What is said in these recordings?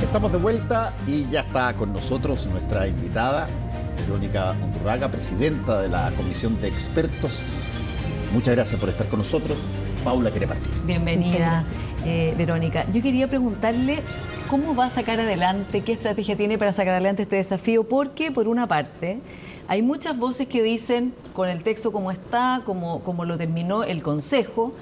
Estamos de vuelta y ya está con nosotros nuestra invitada, Verónica Undurraga, presidenta de la Comisión de Expertos. Muchas gracias por estar con nosotros. Paula quiere partir. Bienvenida, Verónica. Yo quería preguntarle cómo va a sacar adelante, qué estrategia tiene para sacar adelante este desafío, porque por una parte hay muchas voces que dicen, con el texto como está, como lo terminó el Consejo,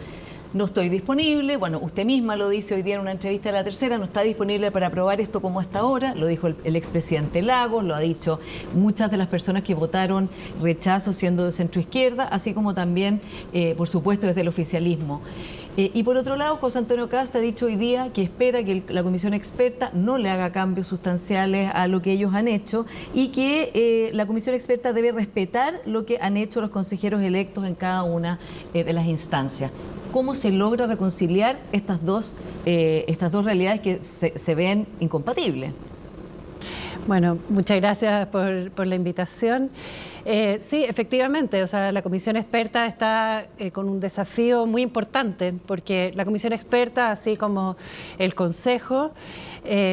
no estoy disponible. Bueno, usted misma lo dice hoy día en una entrevista de La Tercera, no está disponible para aprobar esto como hasta ahora. Lo dijo el expresidente Lagos, lo ha dicho muchas de las personas que votaron rechazo siendo de centroizquierda, así como también, por supuesto, desde el oficialismo. Y por otro lado, José Antonio Kast ha dicho hoy día que espera que la comisión experta no le haga cambios sustanciales a lo que ellos han hecho y que la comisión experta debe respetar lo que han hecho los consejeros electos en cada una de las instancias. ¿Cómo se logra reconciliar estas dos realidades que se ven incompatibles? Bueno, muchas gracias por la invitación. Sí, efectivamente, o sea, la comisión experta está con un desafío muy importante, porque la comisión experta, así como el Consejo,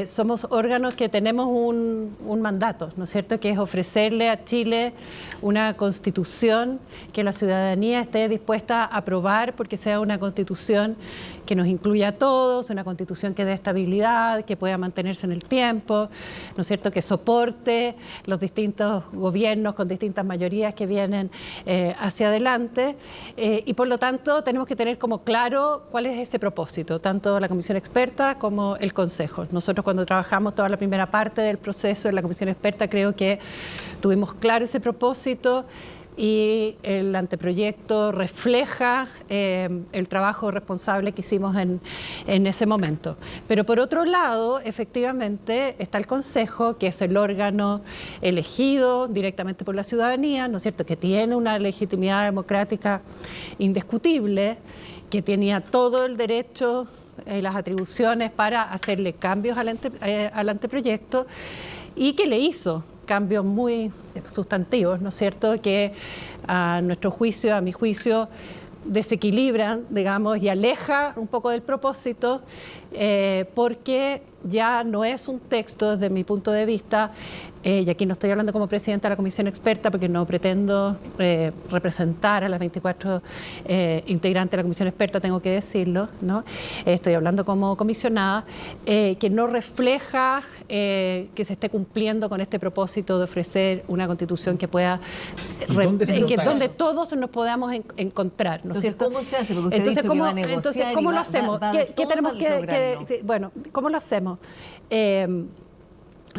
somos órganos que tenemos un mandato, ¿no es cierto?, que es ofrecerle a Chile una constitución que la ciudadanía esté dispuesta a aprobar, porque sea una constitución que nos incluya a todos, una constitución que dé estabilidad, que pueda mantenerse en el tiempo, ¿no es cierto?, que soporte los distintos gobiernos con distintas mayorías que vienen hacia adelante, y por lo tanto tenemos que tener como claro cuál es ese propósito, tanto la comisión experta como el Consejo. Nosotros, cuando trabajamos toda la primera parte del proceso en la comisión experta, creo que tuvimos claro ese propósito y el anteproyecto refleja el trabajo responsable que hicimos en ese momento. Pero por otro lado, efectivamente, está el Consejo, que es el órgano elegido directamente por la ciudadanía, ¿no es cierto?, que tiene una legitimidad democrática indiscutible, que tenía todo el derecho y las atribuciones para hacerle cambios al anteproyecto, y que le hizo cambios muy sustantivos, ¿no es cierto?, que a nuestro juicio, a mi juicio, desequilibran, digamos, y aleja un poco del propósito, porque ya no es un texto, desde mi punto de vista, y aquí no estoy hablando como presidenta de la comisión experta, porque no pretendo representar a las 24 integrantes de la comisión experta, tengo que decirlo, ¿no? Estoy hablando como comisionada, que no refleja que se esté cumpliendo con este propósito de ofrecer una constitución que pueda, donde todos nos podamos encontrar, ¿no es cierto? ¿Cómo se hace? Porque usted ha dicho que va a negociar. Entonces, ¿cómo lo hacemos? ¿Qué tenemos que bueno, ¿cómo lo hacemos?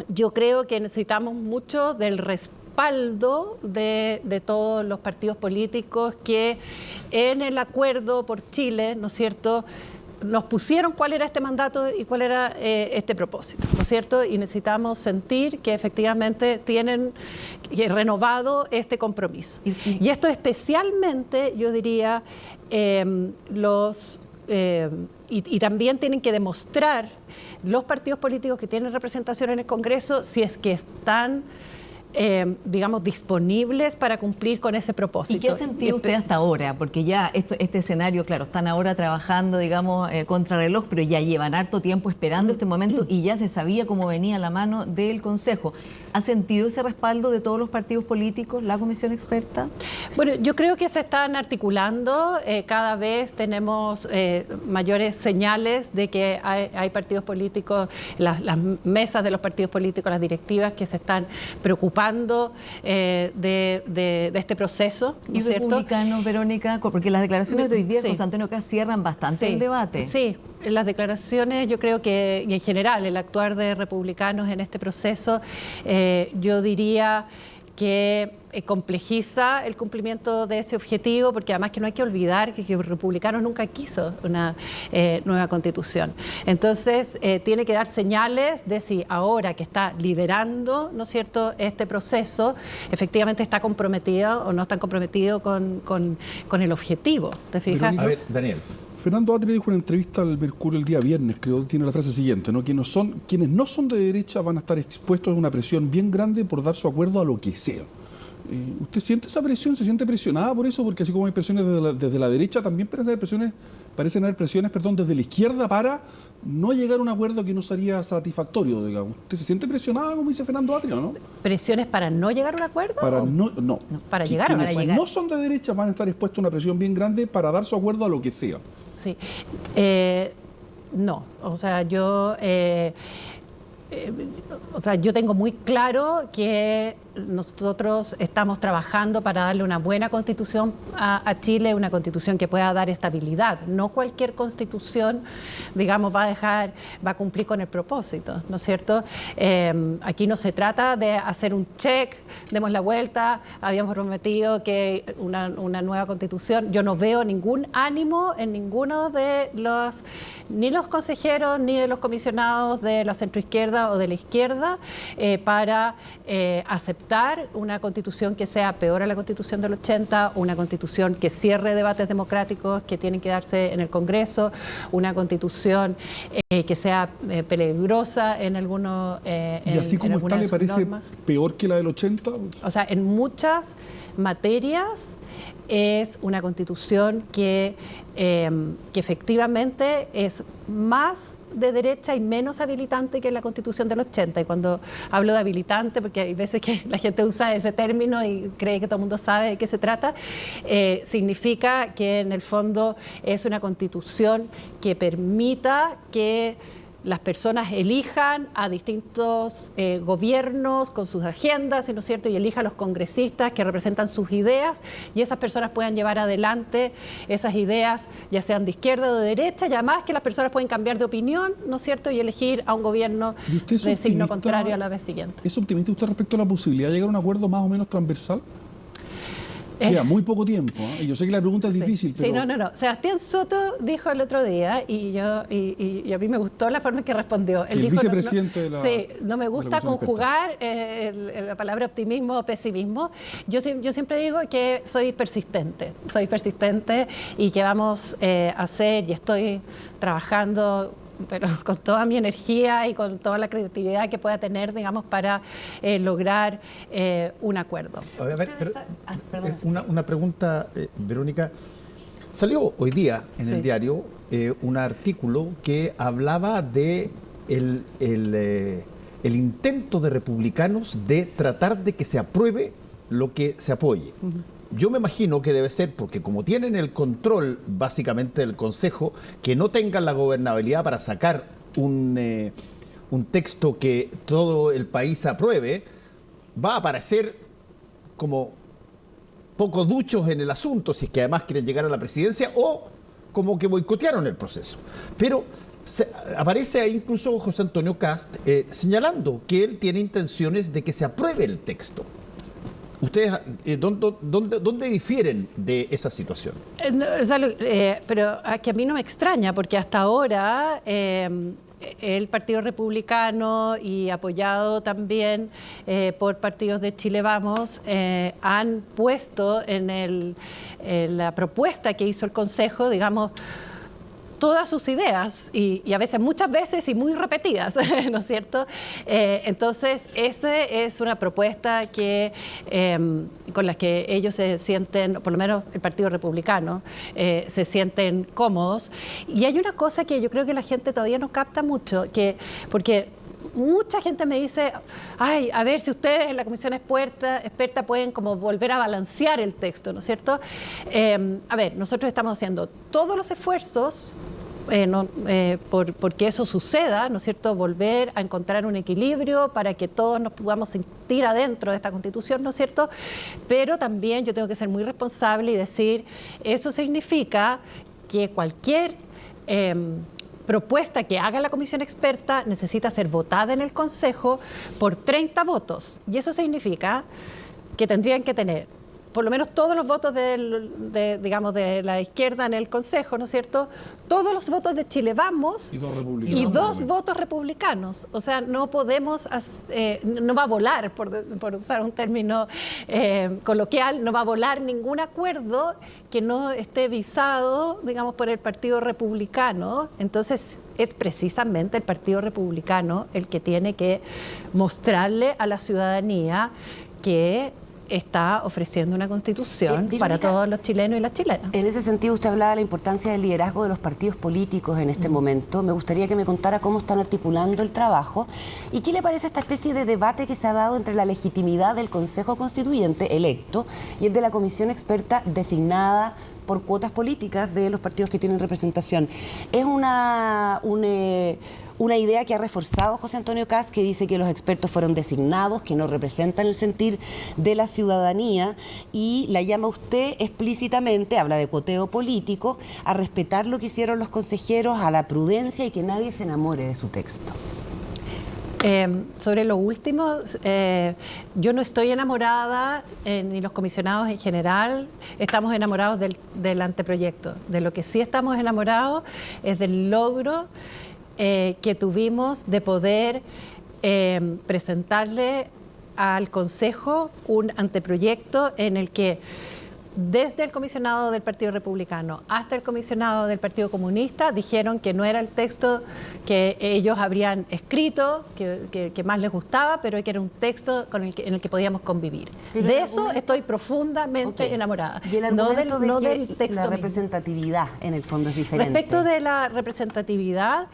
Yo creo que necesitamos mucho del respaldo de todos los partidos políticos que en el acuerdo por Chile, ¿no es cierto?, nos pusieron cuál era este mandato y cuál era este propósito, ¿no es cierto? Y necesitamos sentir que efectivamente tienen renovado este compromiso. Y esto especialmente, yo diría, y también tienen que demostrar los partidos políticos que tienen representación en el Congreso si es que están, digamos, disponibles para cumplir con ese propósito. ¿Y qué ha sentido usted hasta ahora? Porque ya este escenario, claro, están ahora trabajando, digamos, contrarreloj, pero ya llevan harto tiempo esperando este momento y ya se sabía cómo venía la mano del Consejo. ¿Ha sentido ese respaldo de todos los partidos políticos, la comisión experta? Bueno, yo creo que se están articulando. Cada vez tenemos mayores señales de que hay partidos políticos, las mesas de los partidos políticos, las directivas que se están preocupando de este proceso, ¿no ¿Y es cierto? republicanos, Verónica? Porque las declaraciones de hoy día, José Antonio Kast, cierran bastante el debate. Sí, las declaraciones, yo creo que, y en general, el actuar de republicanos en este proceso, yo diría que complejiza el cumplimiento de ese objetivo, porque además que no hay que olvidar que los republicanos nunca quiso una nueva constitución. Entonces, tiene que dar señales de si ahora que está liderando, ¿no es cierto?, este proceso, efectivamente está comprometido o no está comprometido con el objetivo. ¿Te fijas? A ver, Daniel. Fernando Atri dijo en una entrevista al Mercurio el día viernes, creo, tiene la frase siguiente, ¿no? Quienes no son de derecha van a estar expuestos a una presión bien grande por dar su acuerdo a lo que sea. ¿Usted siente esa presión? ¿Se siente presionada por eso? Porque así como hay presiones desde la derecha, también parecen haber presiones desde la izquierda para no llegar a un acuerdo que no sería satisfactorio, digamos. ¿Usted se siente presionada, como dice Fernando Atria, no? ¿Presiones para no llegar a un acuerdo? No. Para llegar. Quienes no son de derecha van a estar expuestos a una presión bien grande para dar su acuerdo a lo que sea. Sí. No, o sea, yo tengo muy claro que nosotros estamos trabajando para darle una buena constitución a Chile, una constitución que pueda dar estabilidad. No cualquier constitución, digamos, va a cumplir con el propósito, ¿no es cierto? Aquí no se trata de hacer un check, demos la vuelta, habíamos prometido que una nueva constitución. Yo no veo ningún ánimo en ninguno de ni los consejeros ni de los comisionados de la centroizquierda o de la izquierda para aceptar una constitución que sea peor a la constitución del 80, una constitución que cierre debates democráticos que tienen que darse en el Congreso, una constitución que sea peligrosa en algunos ¿Y así como está le parece normas. Peor que la del 80? O sea, en muchas materias es una constitución que efectivamente es más de derecha y menos habilitante que la Constitución del 80. Y cuando hablo de habilitante, porque hay veces que la gente usa ese término y cree que todo el mundo sabe de qué se trata, significa que en el fondo es una Constitución que permita que las personas elijan a distintos gobiernos con sus agendas, ¿no es cierto? Y elijan a los congresistas que representan sus ideas y esas personas puedan llevar adelante esas ideas, ya sean de izquierda o de derecha, y además que las personas pueden cambiar de opinión, ¿no es cierto? Y elegir a un gobierno de signo contrario a la vez siguiente. ¿Es optimista usted respecto a la posibilidad de llegar a un acuerdo más o menos transversal? Queda muy poco tiempo, ¿eh? Y yo sé que la pregunta es difícil, pero... Sí, no. Sebastián Soto dijo el otro día, y a mí me gustó la forma en que respondió. Él el dijo, vicepresidente de la... Sí, no me gusta conjugar la palabra optimismo o pesimismo. Yo siempre digo que soy persistente y que vamos a hacer, y estoy trabajando pero con toda mi energía y con toda la creatividad que pueda tener, digamos, para lograr un acuerdo. A ver, una pregunta, Verónica. Salió hoy día en el diario un artículo que hablaba de el intento de republicanos de tratar de que se apruebe lo que se apoye. Yo me imagino que debe ser porque como tienen el control básicamente del Consejo, que no tengan la gobernabilidad para sacar un texto que todo el país apruebe, va a aparecer como poco duchos en el asunto, si es que además quieren llegar a la presidencia, o como que boicotearon el proceso. Pero aparece ahí incluso José Antonio Kast señalando que él tiene intenciones de que se apruebe el texto. ¿Ustedes dónde difieren de esa situación? Pero que a mí no me extraña, porque hasta ahora el Partido Republicano y apoyado también por partidos de Chile Vamos han puesto en la propuesta que hizo el Consejo, digamos, todas sus ideas y a veces, muchas veces y muy repetidas, ¿no es cierto? Entonces, esa es una propuesta que con la que ellos se sienten, por lo menos el Partido Republicano, se sienten cómodos. Y hay una cosa que yo creo que la gente todavía no capta mucho, porque mucha gente me dice, ay, a ver si ustedes en la comisión experta pueden como volver a balancear el texto, ¿no es cierto? A ver, nosotros estamos haciendo todos los esfuerzos porque eso suceda, ¿no es cierto? Volver a encontrar un equilibrio para que todos nos podamos sentir adentro de esta Constitución, ¿no es cierto? Pero también yo tengo que ser muy responsable y decir, eso significa que cualquier propuesta que haga la comisión experta necesita ser votada en el Consejo por 30 votos. Y eso significa que tendrían que tener por lo menos todos los votos de la izquierda en el Consejo, ¿no es cierto? Todos los votos de Chile Vamos y dos votos republicanos. O sea, no podemos, no va a volar, por usar un término coloquial, no va a volar ningún acuerdo que no esté visado, digamos, por el Partido Republicano. Entonces, es precisamente el Partido Republicano el que tiene que mostrarle a la ciudadanía que está ofreciendo una constitución para todos los chilenos y las chilenas. En ese sentido, usted hablaba de la importancia del liderazgo de los partidos políticos en este momento. Me gustaría que me contara cómo están articulando el trabajo y qué le parece esta especie de debate que se ha dado entre la legitimidad del Consejo Constituyente electo y el de la comisión experta designada por cuotas políticas de los partidos que tienen representación. Es una idea que ha reforzado José Antonio Kast, que dice que los expertos fueron designados, que no representan el sentir de la ciudadanía, y la llama usted explícitamente, habla de cuoteo político, a respetar lo que hicieron los consejeros, a la prudencia y que nadie se enamore de su texto. Sobre lo último, yo no estoy enamorada, ni los comisionados en general estamos enamorados del anteproyecto. De lo que sí estamos enamorados es del logro que tuvimos de poder presentarle al Consejo un anteproyecto en el que desde el comisionado del Partido Republicano hasta el comisionado del Partido Comunista dijeron que no era el texto que ellos habrían escrito, que más les gustaba, pero que era un texto en el que podíamos convivir. Pero de eso estoy profundamente enamorada. Y el argumento no de del que texto la mismo. representatividad en el fondo es diferente. Respecto de la representatividad,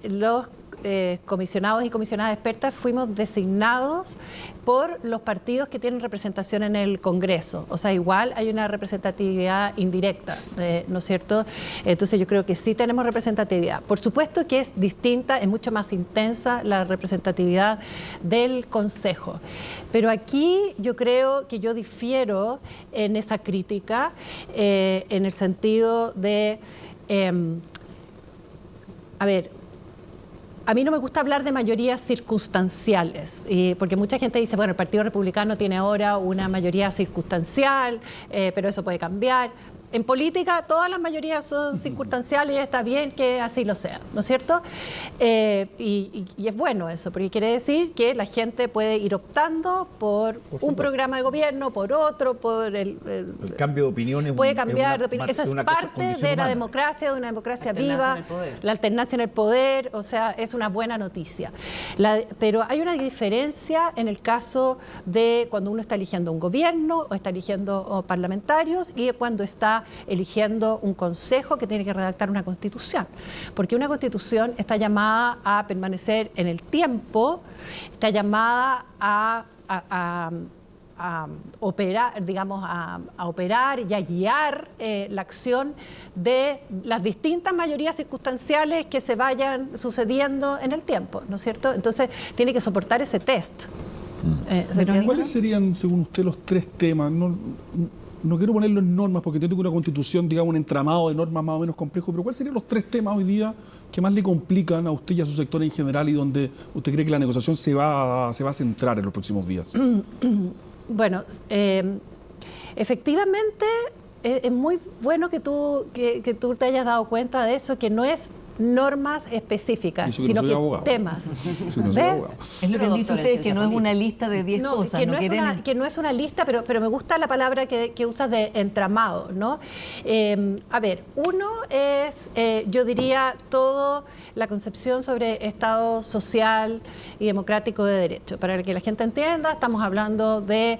los comisionados y comisionadas expertas fuimos designados por los partidos que tienen representación en el Congreso. O sea, igual hay una representatividad indirecta, ¿no es cierto? Entonces yo creo que sí tenemos representatividad. Por supuesto que es distinta, es mucho más intensa la representatividad del Consejo. Pero aquí yo creo que yo difiero en esa crítica, en el sentido de, a mí no me gusta hablar de mayorías circunstanciales, porque mucha gente dice, bueno, el Partido Republicano tiene ahora una mayoría circunstancial, pero eso puede cambiar. En política todas las mayorías son circunstanciales y está bien que así lo sea, ¿no es cierto? Y es bueno eso, porque quiere decir que la gente puede ir optando por un programa de gobierno, por otro, por el cambio de opiniones. Puede cambiar de opinión. Eso es parte de la democracia, de una democracia viva, la alternancia en el poder, o sea, es una buena noticia. Pero hay una diferencia en el caso de cuando uno está eligiendo un gobierno o está eligiendo parlamentarios y cuando está eligiendo un consejo que tiene que redactar una constitución, porque una constitución está llamada a permanecer en el tiempo, está llamada a operar, digamos, a operar y a guiar la acción de las distintas mayorías circunstanciales que se vayan sucediendo en el tiempo, ¿no es cierto? Entonces tiene que soportar ese test. ¿Cuáles serían, según usted, los tres temas? No quiero ponerlo en normas porque tengo una constitución, digamos, un entramado de normas más o menos complejo, pero ¿cuáles serían los tres temas hoy día que más le complican a usted y a su sector en general y donde usted cree que la negociación se va a centrar en los próximos días? Bueno, efectivamente es muy bueno que tú te hayas dado cuenta de eso, que no es normas específicas, sino que temas. Es lo que han dicho ustedes, que no es una lista de 10 cosas. Que no es una lista, pero me gusta la palabra que usas de entramado, ¿no? A ver, uno es, yo diría, todo la concepción sobre Estado social y democrático de derecho. Para que la gente entienda, estamos hablando de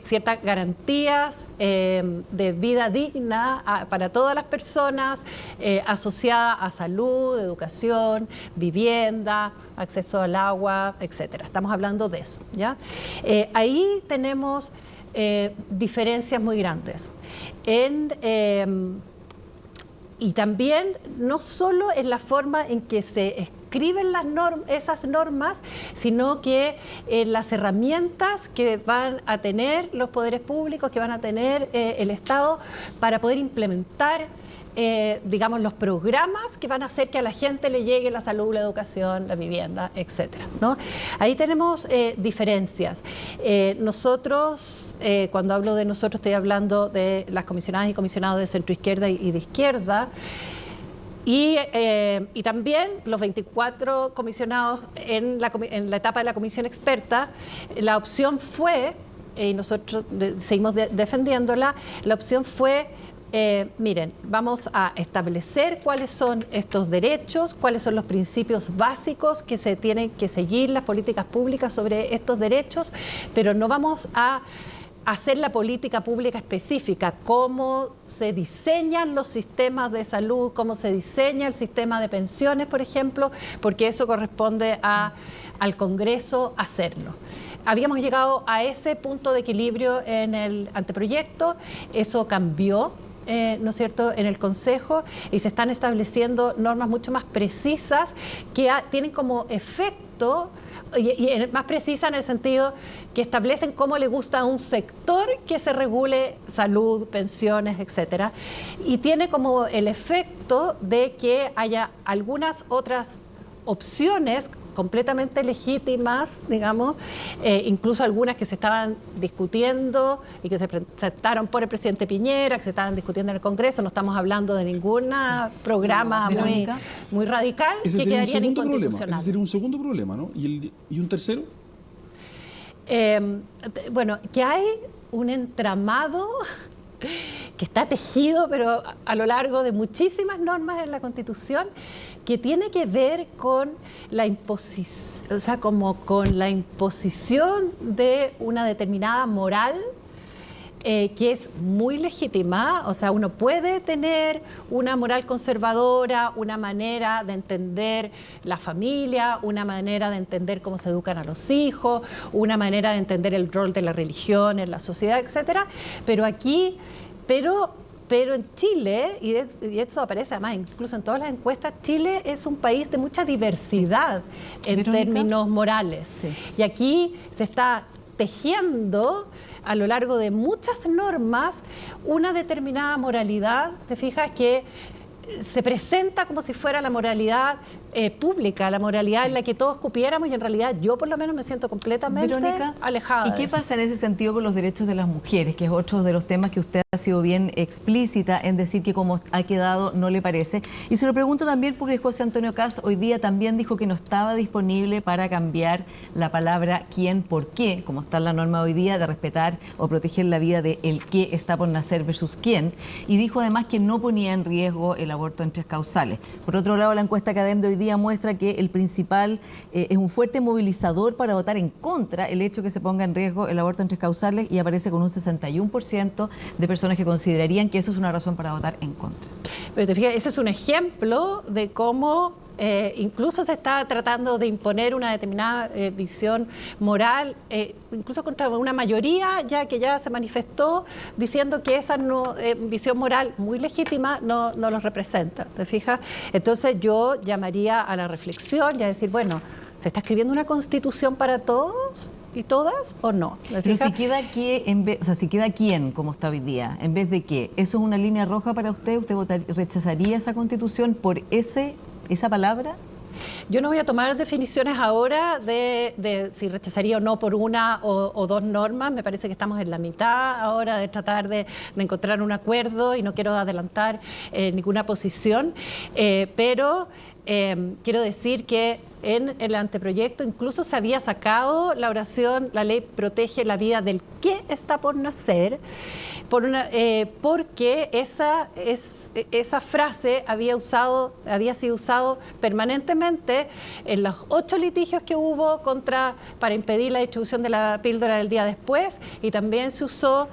ciertas garantías de vida digna para todas las personas, asociada a salud, educación, vivienda, acceso al agua, etcétera. Estamos hablando de eso, ¿ya? Ahí tenemos diferencias muy grandes. Y también no solo en la forma en que se escriben esas normas, sino que las herramientas que van a tener los poderes públicos, que van a tener el Estado para poder implementar, digamos, los programas que van a hacer que a la gente le llegue la salud, la educación, la vivienda, etcétera, ¿no? Ahí tenemos diferencias. Nosotros, cuando hablo de nosotros, estoy hablando de las comisionadas y comisionados de centroizquierda y de izquierda. Y también los 24 comisionados en la etapa de la comisión experta, la opción fue, y nosotros seguimos defendiéndola, la opción fue Miren, vamos a establecer cuáles son estos derechos, cuáles son los principios básicos que se tienen que seguir las políticas públicas sobre estos derechos, pero no vamos a hacer la política pública específica, cómo se diseñan los sistemas de salud, cómo se diseña el sistema de pensiones, por ejemplo, porque eso corresponde al Congreso hacerlo. Habíamos llegado a ese punto de equilibrio en el anteproyecto, eso cambió, ¿no es cierto?, en el Consejo, y se están estableciendo normas mucho más precisas que tienen como efecto, y más precisa en el sentido que establecen cómo le gusta a un sector que se regule salud, pensiones, etcétera, y tiene como el efecto de que haya algunas otras opciones completamente legítimas, digamos, incluso algunas que se estaban discutiendo y que se presentaron por el presidente Piñera, que se estaban discutiendo en el Congreso. No estamos hablando de ningún programa muy radical que quedarían inconstitucionales. Ese sería un segundo problema, ¿no? ¿Y un tercero? Bueno, que hay un entramado que está tejido, pero a lo largo de muchísimas normas en la Constitución, que tiene que ver con la imposición, o sea, como con la imposición de una determinada moral que es muy legítima. O sea, uno puede tener una moral conservadora, una manera de entender la familia, una manera de entender cómo se educan a los hijos, una manera de entender el rol de la religión en la sociedad, etcétera. Pero aquí, pero en Chile, y esto aparece además incluso en todas las encuestas, Chile es un país de mucha diversidad en términos morales. Sí. Y aquí se está tejiendo a lo largo de muchas normas una determinada moralidad, ¿te fijas?, que se presenta como si fuera la moralidad pública, la moralidad en la que todos cupiéramos, y en realidad yo por lo menos me siento completamente alejada. ¿Y qué pasa en ese sentido con los derechos de las mujeres, que es otro de los temas que usted ha sido bien explícita en decir que como ha quedado no le parece? Y se lo pregunto también porque José Antonio Kast hoy día también dijo que no estaba disponible para cambiar la palabra quién por qué, como está en la norma hoy día, de respetar o proteger la vida de el que está por nacer versus quién, y dijo además que no ponía en riesgo el aborto en 3 causales. Por otro lado, la encuesta Academ de hoy día muestra que el principal es un fuerte movilizador para votar en contra el hecho que se ponga en riesgo el aborto en 3 causales, y aparece con un 61% de personas que considerarían que eso es una razón para votar en contra. Pero te fijas, ese es un ejemplo de cómo incluso se está tratando de imponer una determinada visión moral, incluso contra una mayoría ya que se manifestó diciendo que esa visión moral muy legítima no los representa, ¿te fijas? Entonces yo llamaría a la reflexión y a decir, bueno, ¿se está escribiendo una constitución para todos y todas o no? Pero si queda si queda quién como está hoy día, en vez de qué, ¿eso es una línea roja para usted? ¿Usted rechazaría esa constitución por esa palabra? Yo no voy a tomar definiciones ahora de si rechazaría o no por una o dos normas. Me parece que estamos en la mitad ahora de tratar de encontrar un acuerdo y no quiero adelantar ninguna posición, pero quiero decir que en el anteproyecto incluso se había sacado la oración, la ley protege la vida del que está por nacer, porque esa frase había sido usado permanentemente en los 8 litigios que hubo para impedir la distribución de la píldora del día después, y también se usó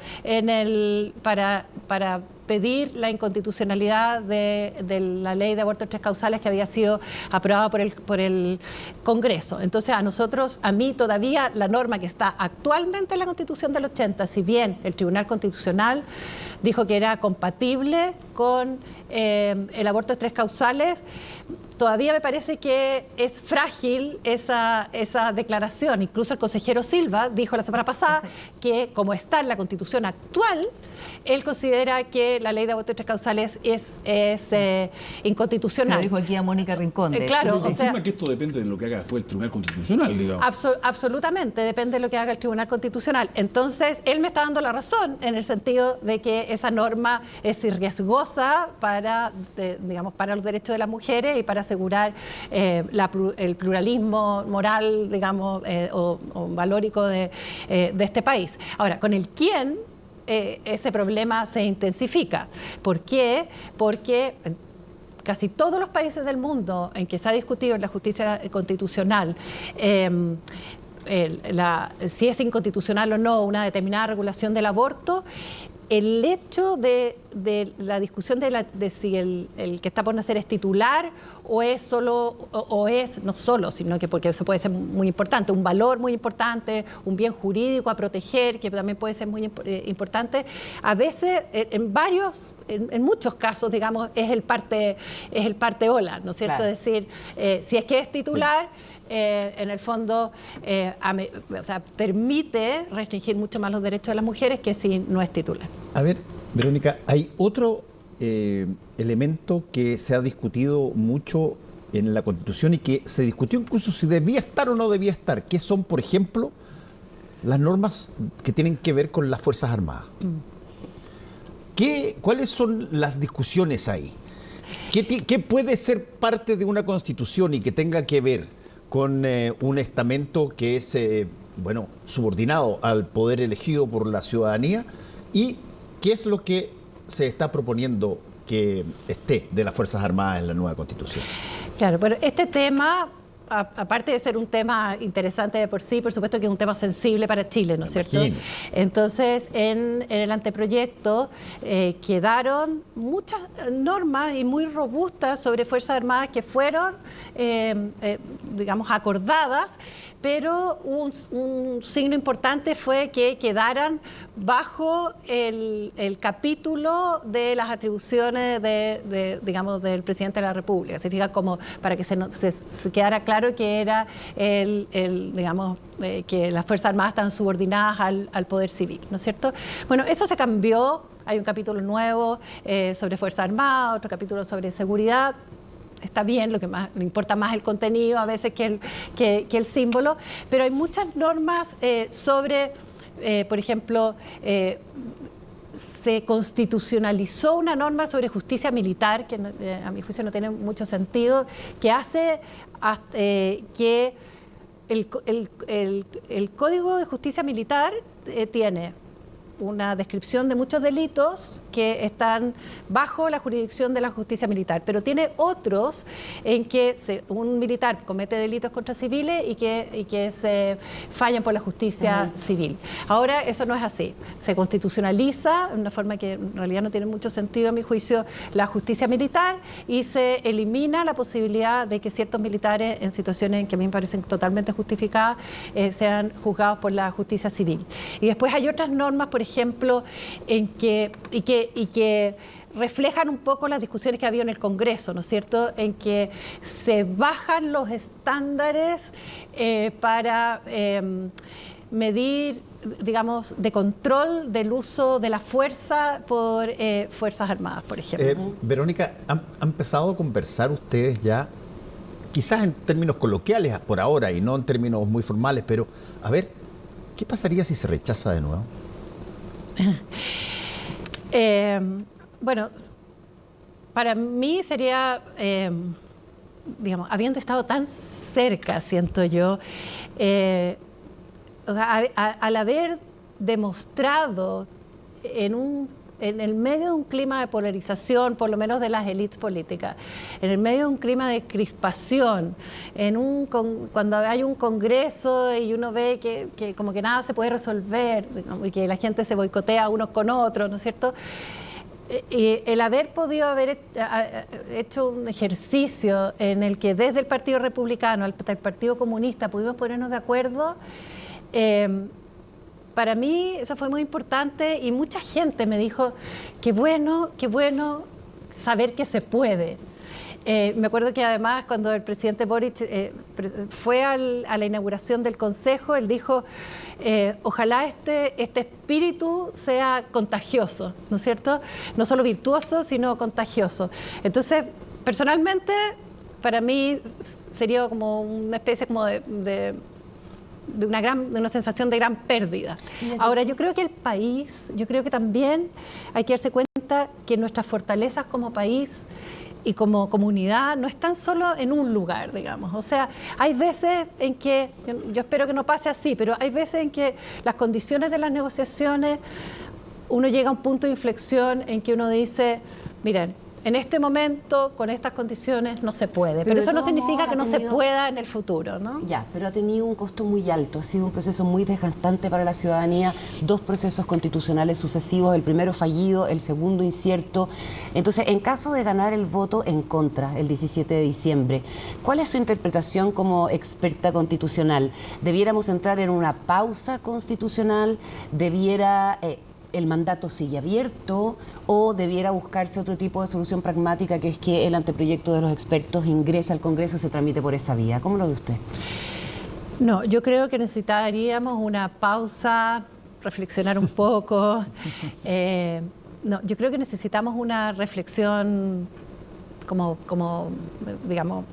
para pedir la inconstitucionalidad de la ley de aborto en 3 causales que había sido aprobada por el Congreso. Entonces a mí todavía la norma que está actualmente en la Constitución del 80, si bien el Tribunal Constitucional dijo que era compatible con el aborto en 3 causales, todavía me parece que es frágil esa declaración. Incluso el consejero Silva dijo la semana pasada que, como está en la Constitución actual, él considera que la ley de aborto en 3 causales es inconstitucional. Se lo dijo aquí a Mónica Rincón. Claro, confirma que esto depende de lo que haga después el Tribunal Constitucional, digamos. Absolutamente, depende de lo que haga el Tribunal Constitucional. Entonces, él me está dando la razón en el sentido de que esa norma es riesgosa para los derechos de las mujeres y para asegurar el pluralismo moral, digamos, o valórico de este país. Ahora, con el quién, ese problema se intensifica. ¿Por qué? Porque casi todos los países del mundo en que se ha discutido en la justicia constitucional si es inconstitucional o no una determinada regulación del aborto, el hecho de la discusión de si el que está por nacer es titular o es solo, o es no solo, sino que porque eso puede ser muy importante, un valor muy importante, un bien jurídico a proteger, que también puede ser muy importante, a veces, en muchos casos, digamos, es el parte ola, ¿no es cierto? Claro. Es decir, si es que es titular, sí. En el fondo, permite restringir mucho más los derechos de las mujeres que si no es titular. A ver, Verónica, hay otro elemento que se ha discutido mucho en la Constitución y que se discutió incluso si debía estar o no debía estar, que son, por ejemplo, las normas que tienen que ver con las Fuerzas Armadas. ¿Cuáles son las discusiones ahí? ¿Qué puede ser parte de una Constitución y que tenga que ver con un estamento que es subordinado al poder elegido por la ciudadanía? ¿Y qué es lo que se está proponiendo que esté de las Fuerzas Armadas en la nueva Constitución? Claro, pero este tema, aparte de ser un tema interesante de por sí, por supuesto que es un tema sensible para Chile, ¿no es cierto? Entonces, en el anteproyecto quedaron muchas normas y muy robustas sobre Fuerzas Armadas que fueron, digamos, acordadas, pero un signo importante fue que quedaran bajo el capítulo de las atribuciones digamos, del presidente de la República. Se fija como para que se quedara claro que era digamos, que las Fuerzas Armadas están subordinadas al poder civil, ¿no es cierto? Bueno, eso se cambió, hay un capítulo nuevo sobre Fuerzas Armadas, otro capítulo sobre seguridad. Está bien, lo que más le importa más el contenido a veces que el símbolo, pero hay muchas normas sobre, por ejemplo, se constitucionalizó una norma sobre justicia militar, que a mi juicio no tiene mucho sentido, que hace que el Código de Justicia Militar tiene una descripción de muchos delitos que están bajo la jurisdicción de la justicia militar, pero tiene otros en que un militar comete delitos contra civiles y que se fallan por la justicia civil. Ahora eso no es así. Se constitucionaliza de una forma que en realidad no tiene mucho sentido a mi juicio la justicia militar y se elimina la posibilidad de que ciertos militares en situaciones en que a mí me parecen totalmente justificadas sean juzgados por la justicia civil. Y después hay otras normas, por ejemplo, en que reflejan un poco las discusiones que había en el Congreso, ¿no es cierto?, en que se bajan los estándares para medir, digamos, de control del uso de la fuerza por Fuerzas Armadas, por ejemplo. Verónica, ¿han empezado a conversar ustedes ya, quizás en términos coloquiales por ahora y no en términos muy formales, pero a ver, ¿qué pasaría si se rechaza de nuevo? Bueno, para mí sería, digamos, habiendo estado tan cerca, siento yo, o sea, al haber demostrado en el medio de un clima de polarización, por lo menos de las élites políticas, en el medio de un clima de crispación, cuando hay un congreso y uno ve que como que nada se puede resolver, y que la gente se boicotea unos con otros, ¿no es cierto? Y el haber podido haber hecho un ejercicio en el que desde el Partido Republicano hasta el Partido Comunista pudimos ponernos de acuerdo, para mí eso fue muy importante y mucha gente me dijo, qué bueno saber que se puede. Me acuerdo que además cuando el presidente Boric fue a la inauguración del Consejo, él dijo, ojalá este espíritu sea contagioso, ¿no es cierto? No solo virtuoso, sino contagioso. Entonces, personalmente, para mí sería como una especie como de una sensación de gran pérdida. Ahora, yo creo que el país, yo creo que también hay que darse cuenta que nuestras fortalezas como país y como comunidad no están solo en un lugar, digamos. O sea, hay veces en que, yo espero que no pase así, pero hay veces en que las condiciones de las negociaciones uno llega a un punto de inflexión en que uno dice, miren, en este momento, con estas condiciones, no se puede. Pero eso no significa que no se pueda en el futuro, ¿no? Ya, pero ha tenido un costo muy alto, ha sido un proceso muy desgastante para la ciudadanía, 2 procesos constitucionales sucesivos, el primero fallido, el segundo incierto. Entonces, en caso de ganar el voto en contra el 17 de diciembre, ¿cuál es su interpretación como experta constitucional? ¿Debiéramos entrar en una pausa constitucional? ¿Debiera el mandato sigue abierto o debiera buscarse otro tipo de solución pragmática, que es que el anteproyecto de los expertos ingrese al Congreso y se tramite por esa vía? ¿Cómo lo ve usted? No, yo creo que necesitaríamos una pausa, reflexionar un poco. No, yo creo que necesitamos una reflexión como digamos,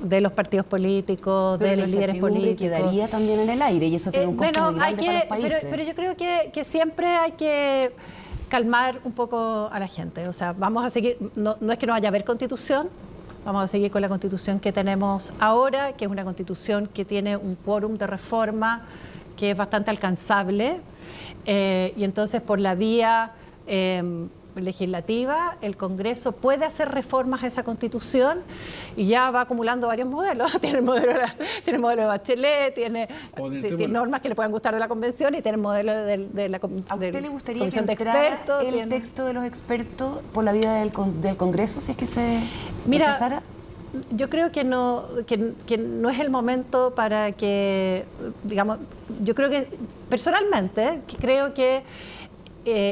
de los partidos políticos, de los líderes políticos. Quedaría también en el aire y eso tiene un costo muy grande para los países. Pero yo creo que siempre hay que calmar un poco a la gente. O sea, vamos a seguir, no es que no vaya a haber constitución, vamos a seguir con la constitución que tenemos ahora, que es una constitución que tiene un quórum de reforma que es bastante alcanzable, y entonces por la vía legislativa, el Congreso puede hacer reformas a esa Constitución y ya va acumulando varios modelos. Tiene el modelo de Bachelet, tiene normas que le puedan gustar de la Convención y tiene el modelo de la Comisión de Expertos. ¿A usted le gustaría que entrara el texto de los expertos por la vía del Congreso si es que se rechazara? Yo creo que no es el momento para que, digamos, yo creo que personalmente creo que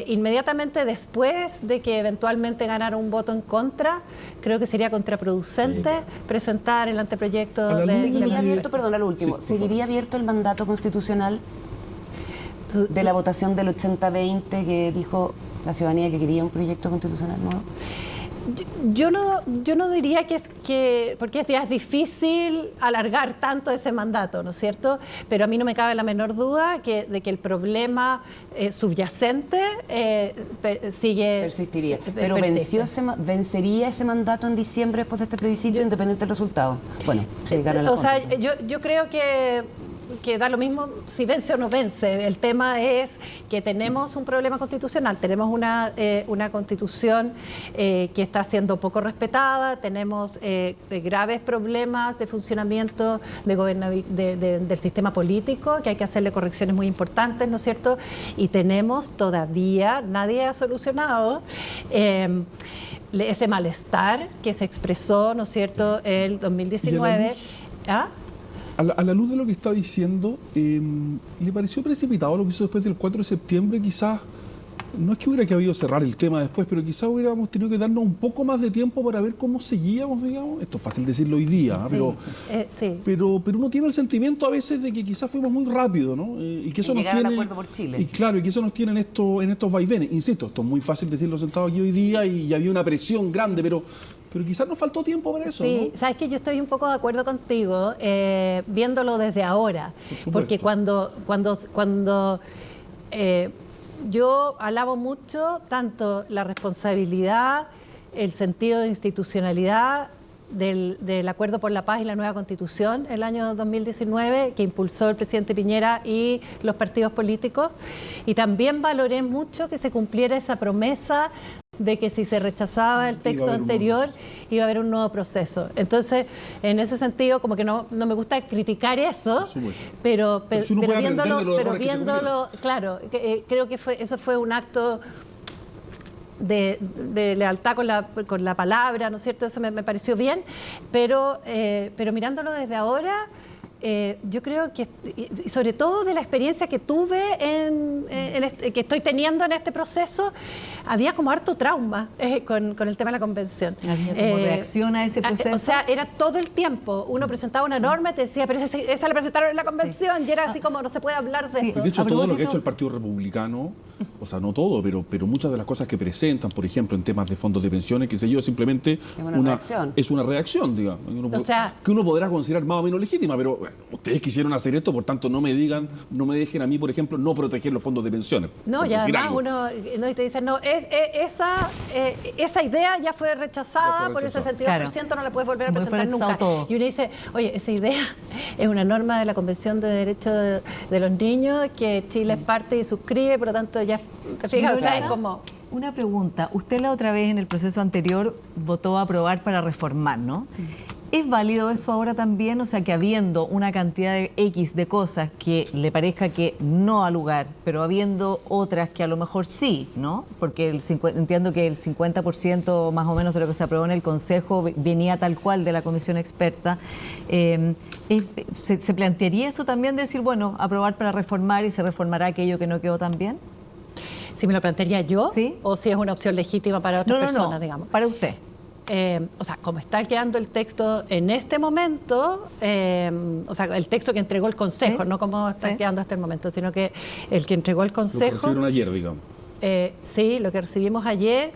inmediatamente después de que eventualmente ganara un voto en contra, creo que sería contraproducente presentar el anteproyecto ¿Seguiría abierto, perdón, al último, ¿seguiría abierto el mandato constitucional de la votación del 80-20 que dijo la ciudadanía que quería un proyecto constitucional nuevo? Yo no diría porque es difícil alargar tanto ese mandato, ¿no es cierto? Pero a mí no me cabe la menor duda de que el problema subyacente persistiría. Pero ¿vencería ese mandato en diciembre después de este plebiscito, independiente del resultado? Bueno, si gana la contra. Yo creo que da lo mismo si vence o no vence. El tema es que tenemos un problema constitucional, tenemos una constitución que está siendo poco respetada, tenemos graves problemas de funcionamiento del sistema político, que hay que hacerle correcciones muy importantes, ¿no es cierto? Y tenemos todavía, nadie ha solucionado ese malestar que se expresó, ¿no es cierto?, el 2019. A la luz de lo que está diciendo, ¿le pareció precipitado lo que hizo después del 4 de septiembre? Quizás, no es que hubiera habido cerrar el tema después, pero quizás hubiéramos tenido que darnos un poco más de tiempo para ver cómo seguíamos, digamos. Esto es fácil decirlo hoy día, pero uno tiene el sentimiento a veces de que quizás fuimos muy rápido, ¿no? Y que eso nos tiene, al acuerdo por Chile. Y claro, y que eso nos tiene en estos vaivenes. Insisto, esto es muy fácil decirlo sentado aquí hoy día y había una presión grande, pero quizás nos faltó tiempo para eso, sí, ¿no? Sabes que yo estoy un poco de acuerdo contigo, viéndolo desde ahora, porque cuando yo alabo mucho tanto la responsabilidad, el sentido de institucionalidad del Acuerdo por la Paz y la nueva Constitución el año 2019 que impulsó el presidente Piñera y los partidos políticos, y también valoré mucho que se cumpliera esa promesa de que si se rechazaba el texto anterior iba a haber un nuevo proceso. Entonces, en ese sentido, como que no me gusta criticar eso, pero viéndolo, claro, creo que eso fue un acto de lealtad con la palabra, ¿no es cierto? Eso me pareció bien, pero mirándolo desde ahora, yo creo que, sobre todo de la experiencia que tuve que estoy teniendo en este proceso, había como harto trauma con el tema de la convención. ¿Cómo reacciona a ese proceso? O sea, era todo el tiempo. Uno presentaba una norma y te decía, pero esa la presentaron en la convención, y era así como no se puede hablar de eso. De hecho, todo lo que ha hecho el Partido Republicano, o sea, no todo, pero muchas de las cosas que presentan, por ejemplo, en temas de fondos de pensiones, qué sé yo, simplemente es una reacción, digamos. Que uno podrá considerar más o menos legítima, pero bueno, ustedes quisieron hacer esto, por tanto no me dejen a mí, por ejemplo, no proteger los fondos de pensiones. No, y además uno y te dice, no, esa idea ya fue rechazada por el 62%, no la puedes volver a presentar nunca. Todo. Y uno dice, oye, esa idea es una norma de la Convención de Derechos de los Niños que Chile es parte y suscribe, por lo tanto ya, te fijas, o sea, es como... Una pregunta, usted la otra vez en el proceso anterior votó a aprobar para reformar, ¿no? ¿Es válido eso ahora también? O sea, que habiendo una cantidad de X de cosas que le parezca que no ha lugar, pero habiendo otras que a lo mejor sí, ¿no? Porque entiendo que el 50% más o menos de lo que se aprobó en el Consejo venía tal cual de la comisión experta. ¿Se plantearía eso también de decir, bueno, aprobar para reformar y se reformará aquello que no quedó tan bien? Si me lo plantearía yo, ¿sí? O si es una opción legítima para otras personas, digamos. Para usted. O sea, como está quedando el texto en este momento, o sea, el texto que entregó el Consejo, ¿sí? No como está quedando hasta el momento, sino que el que entregó el Consejo... Lo que recibieron ayer, digamos. Sí, lo que recibimos ayer,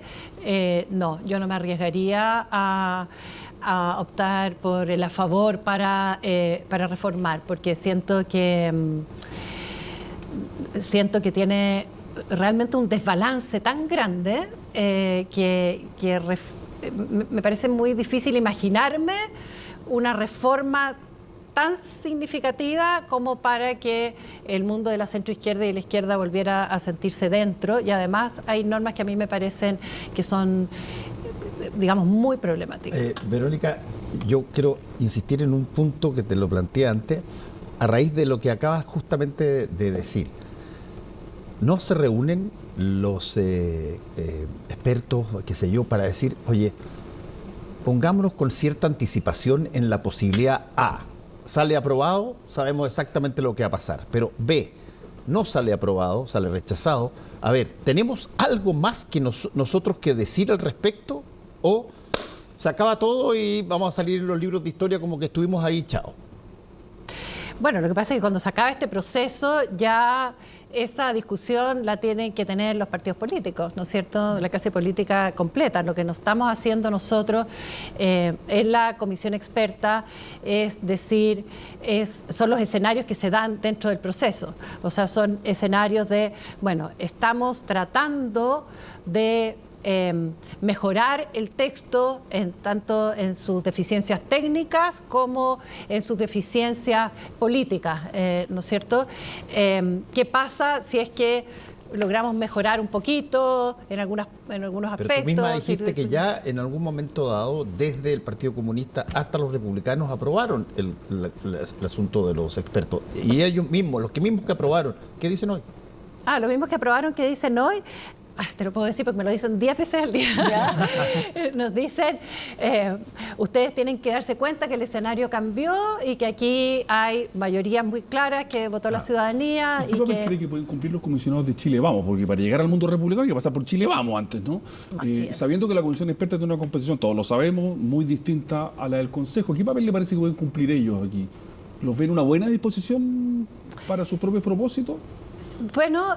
no, yo no me arriesgaría a optar por el a favor para reformar, porque siento que tiene realmente un desbalance tan grande que me parece muy difícil imaginarme una reforma tan significativa como para que el mundo de la centroizquierda y la izquierda volviera a sentirse dentro, y además hay normas que a mí me parecen que son, digamos, muy problemáticas. Verónica, yo quiero insistir en un punto que te lo planteé antes, a raíz de lo que acabas justamente de decir. No se reúnen los expertos, qué sé yo, para decir, oye, pongámonos con cierta anticipación en la posibilidad A. Sale aprobado, sabemos exactamente lo que va a pasar. Pero B, no sale aprobado, sale rechazado. A ver, ¿tenemos algo más que nosotros que decir al respecto? ¿O se acaba todo y vamos a salir en los libros de historia como que estuvimos ahí, chao? Bueno, lo que pasa es que cuando se acaba este proceso ya esa discusión la tienen que tener los partidos políticos, ¿no es cierto? La clase política completa. Lo que nos estamos haciendo nosotros en la comisión experta es decir, son los escenarios que se dan dentro del proceso. O sea, son escenarios de, bueno, estamos tratando de mejorar el texto tanto en sus deficiencias técnicas como en sus deficiencias políticas, ¿no es cierto? ¿Qué pasa si es que logramos mejorar un poquito en algunos aspectos? Pero tú misma dijiste que ya en algún momento dado, desde el Partido Comunista hasta los republicanos aprobaron el asunto de los expertos. Y ellos mismos, los mismos que aprobaron, ¿qué dicen hoy? Los mismos que aprobaron, ¿qué dicen hoy? Te lo puedo decir porque me lo dicen 10 veces al día. Nos dicen, ustedes tienen que darse cuenta que el escenario cambió y que aquí hay mayorías muy claras que votó la ciudadanía. ¿Y qué papel cree que pueden cumplir los comisionados de Chile Vamos? Porque para llegar al mundo republicano hay que pasar por Chile Vamos antes, ¿no? Sabiendo que la comisión experta tiene una composición, todos lo sabemos, muy distinta a la del Consejo. ¿Qué papel le parece que pueden cumplir ellos aquí? ¿Los ven una buena disposición para sus propios propósitos? Bueno,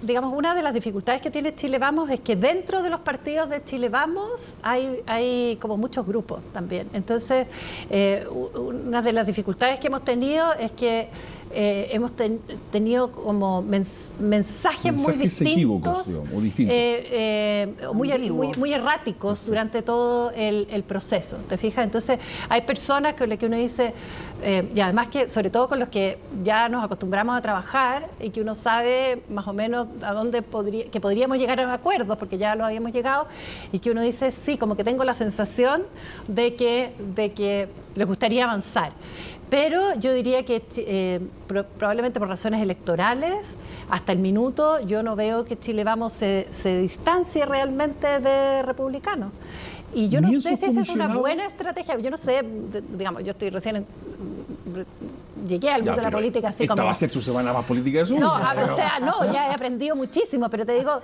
digamos, una de las dificultades que tiene Chile Vamos es que dentro de los partidos de Chile Vamos hay como muchos grupos también. Entonces, una de las dificultades que hemos tenido es que hemos tenido como mensajes muy distintos, digamos, o distintos. Muy erráticos durante todo el proceso, ¿te fijas? Entonces hay personas con las que uno dice, y además que sobre todo con los que ya nos acostumbramos a trabajar y que uno sabe más o menos a dónde podríamos llegar a acuerdos, porque ya lo habíamos llegado, y que uno dice, sí, como que tengo la sensación de que les gustaría avanzar. Pero yo diría que probablemente por razones electorales, hasta el minuto, yo no veo que Chile Vamos se distancie realmente de republicanos. Y yo no sé si esa es una buena estrategia. Yo no sé, digamos, yo estoy recién llegué al mundo de la política así como... Esta va a ser su semana más política de su vida. No, ya he aprendido muchísimo, pero te digo...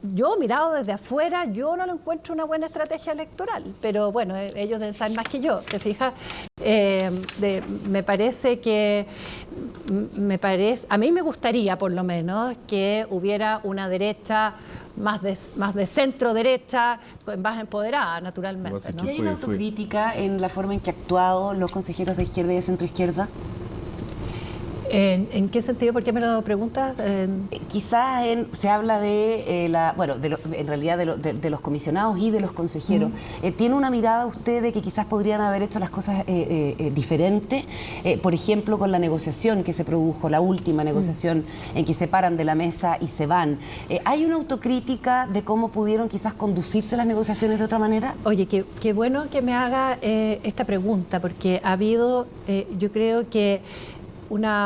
Yo, mirado desde afuera, yo no lo encuentro una buena estrategia electoral, pero bueno, ellos deben saber más que yo, ¿te fijas? Me parece que a mí me gustaría por lo menos que hubiera una derecha más de centro derecha, más empoderada naturalmente, ¿no? ¿Y hay una autocrítica en la forma en que han actuado los consejeros de izquierda y de centro izquierda? ¿En qué sentido? ¿Por qué me lo preguntas? Quizás se habla de en realidad de los comisionados y de los consejeros. ¿Tiene una mirada usted de que quizás podrían haber hecho las cosas diferentes? Por ejemplo, con la negociación que se produjo, la última negociación en que se paran de la mesa y se van. ¿Hay una autocrítica de cómo pudieron quizás conducirse las negociaciones de otra manera? Oye, qué bueno que me haga esta pregunta, porque ha habido, yo creo que una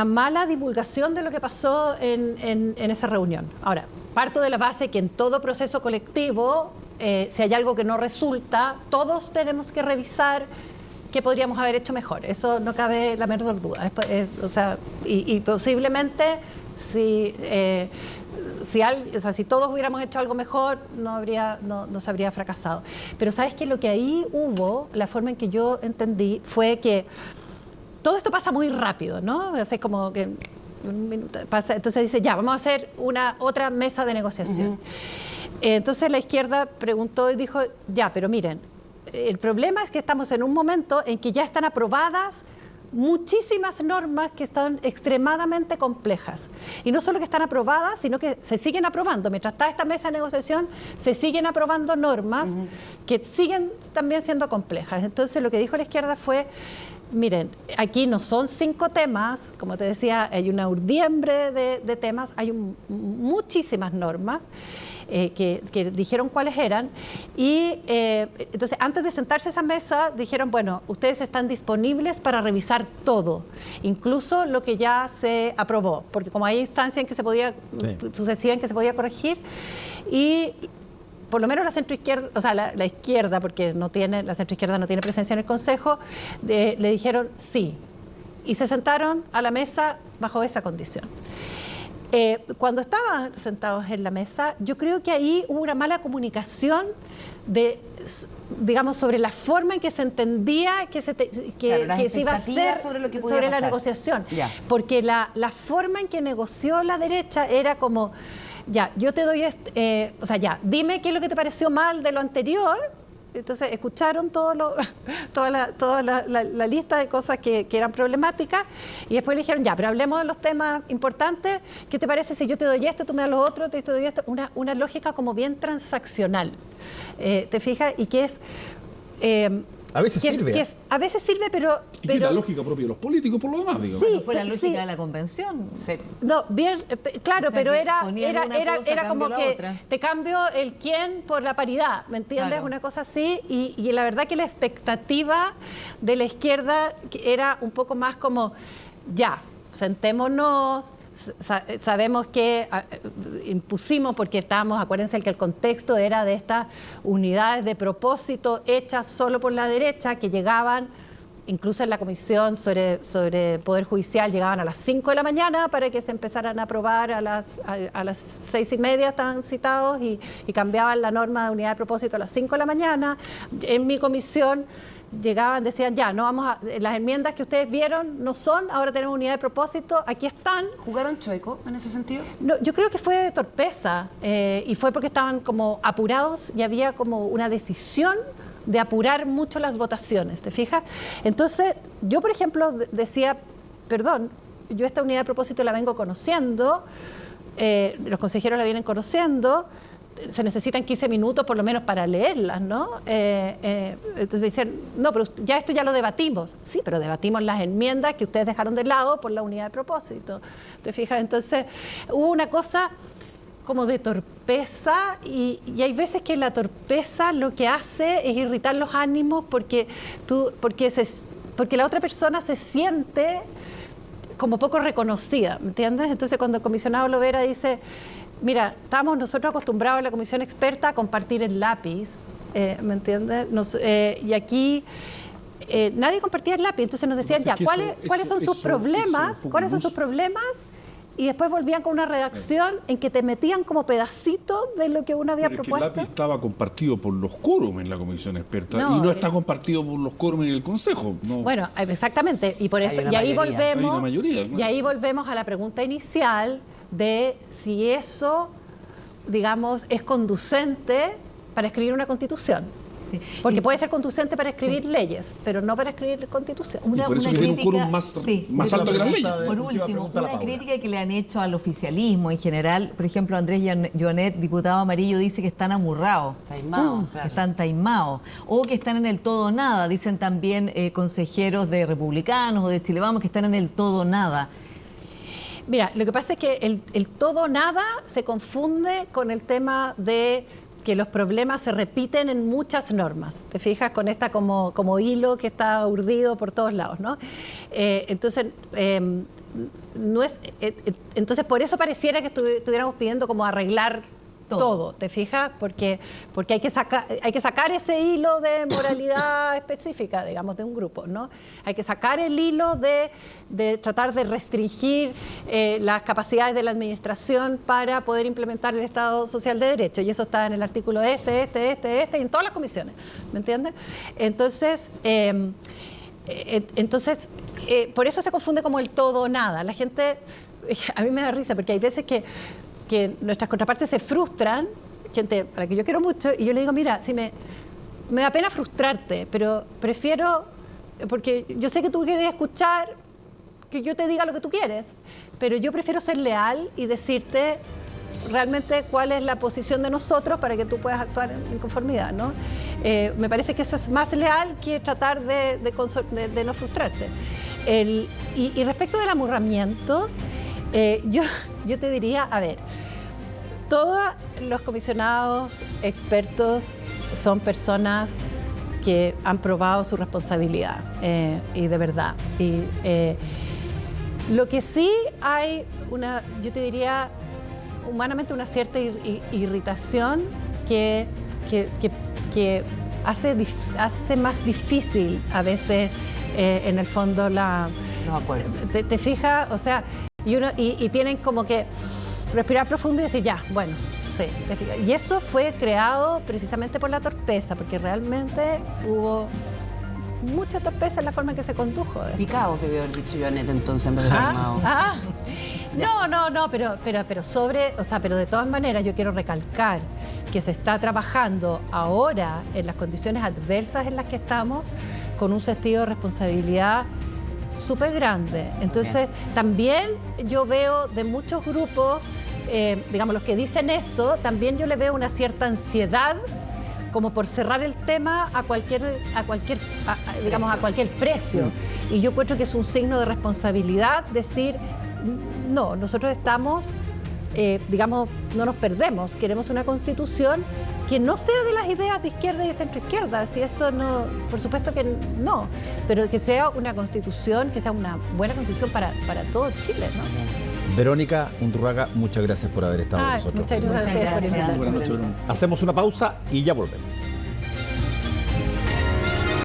mala divulgación de lo que pasó en esa reunión. Ahora, parto de la base que en todo proceso colectivo, si hay algo que no resulta, todos tenemos que revisar qué podríamos haber hecho mejor. Eso no cabe la menor duda. Y posiblemente si todos hubiéramos hecho algo mejor, no se habría fracasado. Pero ¿sabes qué? Lo que ahí hubo, la forma en que yo entendí, fue que todo esto pasa muy rápido, ¿no? O sea, como que un minuto pasa, entonces dice, ya, vamos a hacer otra mesa de negociación. Entonces la izquierda preguntó y dijo, ya, pero miren, el problema es que estamos en un momento en que ya están aprobadas muchísimas normas que están extremadamente complejas. Y no solo que están aprobadas, sino que se siguen aprobando. Mientras está esta mesa de negociación, se siguen aprobando normas que siguen también siendo complejas. Entonces lo que dijo la izquierda fue, miren, aquí no son 5 temas, como te decía, hay una urdiembre de temas, hay muchísimas normas que dijeron cuáles eran y entonces antes de sentarse a esa mesa dijeron, bueno, ustedes están disponibles para revisar todo, incluso lo que ya se aprobó, porque como hay instancias en que se podía, sucesivas en que se podía corregir y por lo menos la centroizquierda, o sea, la izquierda, porque la centroizquierda no tiene presencia en el Consejo, le dijeron sí. Y se sentaron a la mesa bajo esa condición. Cuando estaban sentados en la mesa, yo creo que ahí hubo una mala comunicación digamos, sobre la forma en que se entendía que se iba a hacer sobre la negociación. Ya. Porque la forma en que negoció la derecha era como, ya, yo te doy, dime qué es lo que te pareció mal de lo anterior. Entonces escucharon toda la lista de cosas que eran problemáticas y después le dijeron, ya, pero hablemos de los temas importantes. ¿Qué te parece si yo te doy esto, tú me das lo otro, te doy esto? Una lógica como bien transaccional, ¿te fijas? Y que es... a veces sirve. A veces sirve, pero... Y que es la lógica propia de los políticos, por lo demás, digamos. Sí, fue la lógica de la convención. Sí. No, bien, claro, o sea, pero era como que otra. Te cambio el quién por la paridad, ¿me entiendes? Claro. Una cosa así, y la verdad que la expectativa de la izquierda era un poco más como, ya, sentémonos, sabemos que impusimos, porque acuérdense que el contexto era de estas unidades de propósito hechas solo por la derecha, que llegaban, incluso en la comisión sobre Poder Judicial, llegaban a las 5 de la mañana para que se empezaran a aprobar a las 6:30 estaban citados y cambiaban la norma de unidad de propósito a las 5 de la mañana. En mi comisión llegaban, decían, ya, no vamos las enmiendas que ustedes vieron no son, ahora tenemos unidad de propósito, aquí están. ¿Jugaron chueco en ese sentido? No, yo creo que fue torpeza y fue porque estaban como apurados y había como una decisión de apurar mucho las votaciones, ¿te fijas? Entonces, yo, por ejemplo, decía, perdón, yo esta unidad de propósito la vengo conociendo, los consejeros la vienen conociendo, se necesitan 15 minutos por lo menos para leerlas, ¿no? Entonces me dicen, no, pero esto ya lo debatimos. Sí, pero debatimos las enmiendas que ustedes dejaron de lado por la unidad de propósito. ¿Te fijas? Entonces hubo una cosa como de torpeza y hay veces que la torpeza lo que hace es irritar los ánimos porque la otra persona se siente como poco reconocida, ¿me entiendes? Entonces cuando el comisionado Lovera dice, mira, estamos nosotros acostumbrados en la comisión experta a compartir el lápiz, ¿me entiendes? Y aquí nadie compartía el lápiz, entonces nos decían, ya, ¿cuáles son sus problemas? ¿Cuáles son sus problemas? y después volvían con una redacción en que te metían como pedacitos de lo que uno había Pero es que propuesto. el lápiz estaba compartido por los quórum en la comisión experta No, y no está compartido por los quórum en el Consejo. No. Bueno, exactamente, y por eso, una y ahí mayoría. Hay una volvemos, mayoría, claro. y ahí volvemos a la pregunta inicial de si eso, digamos, es conducente para escribir una constitución. Sí. Porque Y- puede ser conducente para escribir leyes, pero no para escribir constitución. Y por eso que tiene un quórum más pero alto que las leyes. Por Última último, pregunta a la una Paula. crítica que le han hecho al oficialismo en general, por ejemplo, Andrés Joanet, diputado amarillo, dice que están amurrados. Taimado, Que claro. están taimados, o que están en el todo o nada, dicen también consejeros de republicanos o de Chile Vamos que están en el todo o nada. Mira, lo que pasa es que el todo o nada se confunde con el tema de que los problemas se repiten en muchas normas. ¿Te fijas? Con esta como hilo que está urdido por todos lados, ¿no? Entonces, no es, entonces, por eso pareciera que estuviéramos pidiendo como arreglar todo, ¿te fijas? Porque hay que sacar ese hilo de moralidad específica, digamos, de un grupo, ¿no? Hay que sacar el hilo de tratar de restringir las capacidades de la administración para poder implementar el Estado Social de Derecho. Y eso está en el artículo y en todas las comisiones, ¿me entiendes? Entonces, por eso se confunde como el todo o nada. La gente, a mí me da risa, porque hay veces que nuestras contrapartes se frustran, gente a la que yo quiero mucho, y yo le digo, mira, si me da pena frustrarte, pero prefiero, porque yo sé que tú quieres escuchar que yo te diga lo que tú quieres, pero yo prefiero ser leal y decirte realmente cuál es la posición de nosotros para que tú puedas actuar en conformidad, ¿no? Me parece que eso es más leal que tratar de no frustrarte. Y respecto del amurramiento, yo te diría, a ver, todos los comisionados expertos son personas que han probado su responsabilidad y de verdad. Y lo que sí hay yo te diría, humanamente una cierta irritación que hace más difícil a veces en el fondo No me acuerdo. ¿Te fijas? O sea, y tienen como que respirar profundo y decir, ya, bueno, sí. ¿te fijas? Y eso fue creado precisamente por la torpeza, porque realmente hubo mucha torpeza en la forma en que se condujo. Picados debió haber dicho Joanet entonces en vez de taimado. No, pero de todas maneras yo quiero recalcar que se está trabajando ahora en las condiciones adversas en las que estamos con un sentido de responsabilidad súper grande. Entonces, también yo veo de muchos grupos, digamos, los que dicen eso, también yo le veo una cierta ansiedad como por cerrar el tema a cualquier precio. Y yo encuentro que es un signo de responsabilidad decir, no, nosotros estamos, digamos, no nos perdemos, queremos una constitución que no sea de las ideas de izquierda y de centroizquierda, si eso no, por supuesto que no, pero que sea una constitución, que sea una buena constitución para todo Chile, ¿no? Verónica Undurraga, muchas gracias por haber estado con nosotros. Muchas gracias a ustedes por Muchas gracias. invitarme. Buenas noches, Bruno. Hacemos una pausa y ya volvemos.